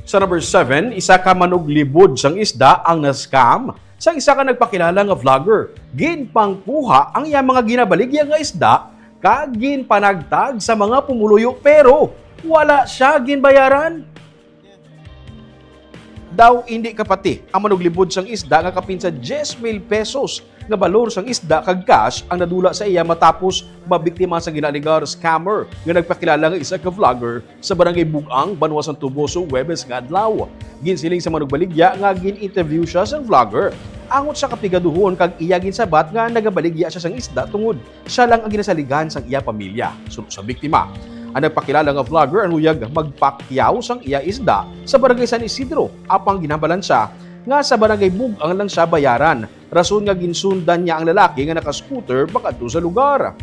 Sa number 7, isa ka manuglibod sang isda ang na-scam sa isa ka nagpakilala nga vlogger. Ginpangkuha ang iya mga ginabaligya nga isda kag ginpanagtag sa mga pumuluyo pero wala siya ginbayaran. Daw hindi kapati ang manuglibod sang isda nga kapinsa 10,000 pesos nga balor sang isda kag cash ang nadula sa iya matapos mabiktima sa ginaligar scammer nga nagpakilala nga isa ka vlogger sa barangay Bugang, Banwasan Tuboso, Huwebes nga adlaw. Ginsiling sa manugbaligya nga gin-interview siya sang vlogger. Angot sa kapigaduhon kag iya ginsabat nga nagabaligya siya sang isda tungod siya lang ang ginasaligan sang iya pamilya. Sulod sa biktima, ang nagpakilala nga vlogger ang huyag magpakyaw sang iya isda sa barangay San Isidro apang ginambalan siya nga sa barangay Bugang lang siya bayaran. Rason nga ginsundan niya ang lalaki nga naka-scooter pakadto sa lugar.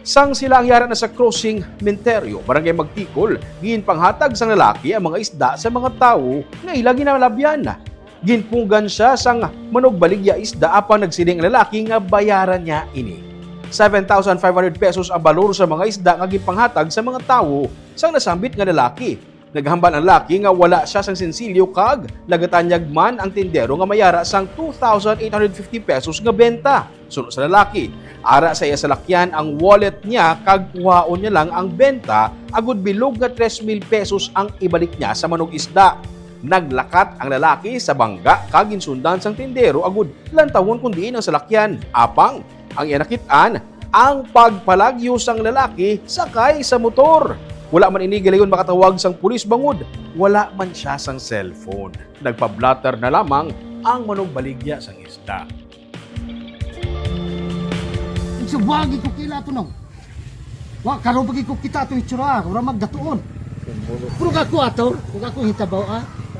Sang sila ang yara na sa crossing Menterio, barangay Magtikol, ginpanghatag sang lalaki ang mga isda sa mga tao nga ila ginalabyan. Ginpunggan siya sang manugbaligya isda apang nagsiling ang lalaki nga bayaran niya ini. 7,500 pesos ang balor sa mga isda nga ginpanghatag sa mga tao sang nasambit nga lalaki. Naghambal ang lalaki nga wala siya sang sensilyo kag nagatanyag man ang tindero nga mayara sang 2,850 pesos nga benta. Sunod sa lalaki, ara sa iya salakyan ang wallet niya kag kuhaon niya lang ang benta agud bilog nga 3,000 pesos ang ibalik niya sa manug isda. Naglakat ang lalaki sa bangga kag ginsundan sang tindero agud lantawon kundi ang salakyan. Apang ang inakitaan ang pagpalagyo sang lalaki sakay sa motor. Wala man ini galayon makatawag sang pulis bangod. Wala man siya sang cellphone. Nagpa-blatter na lamang ang manugbaligya sang isda. Subagi ko kila to no. Wa karon pagi ko kita to itsura, ora magdatuon. Pero ako ato, kung ako hitabaw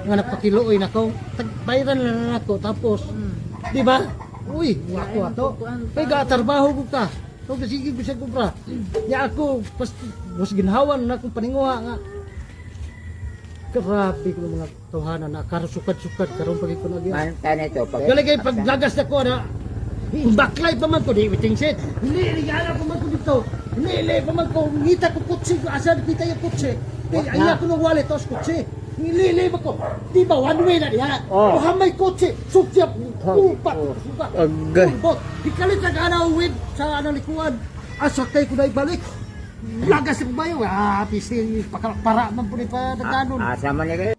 nga nagpakiluoy nako, tagbayran na nako tapos di ba? Uy, ako ato. Pay gatrabaho ko ka. So sige ko siya kumpra. Ya ako pas ginhawan na akong paninguha nga. Grabe ko mga tuhanan na karusukad-sukad karon pagi ko nagyan. Mantan ito. Galagay paglagas na ko na baklay pa man ko di waiting set. Hindi pa man ko dito. Hindi pa man ko ngita ko kutsi ko asa kita yung kutsi. Ay ako ng wallet tos kutsi. Nililay ba ko? Di ba one way na diha? O hamay kotse, sukyap, upat, sukat. Agay. Ikalit na ka na uwid sa likuan. Asakay ko na ibalik. Lagas yung bayo. Pisi, para man po ni pa nagkanon. Asa man niya kayo?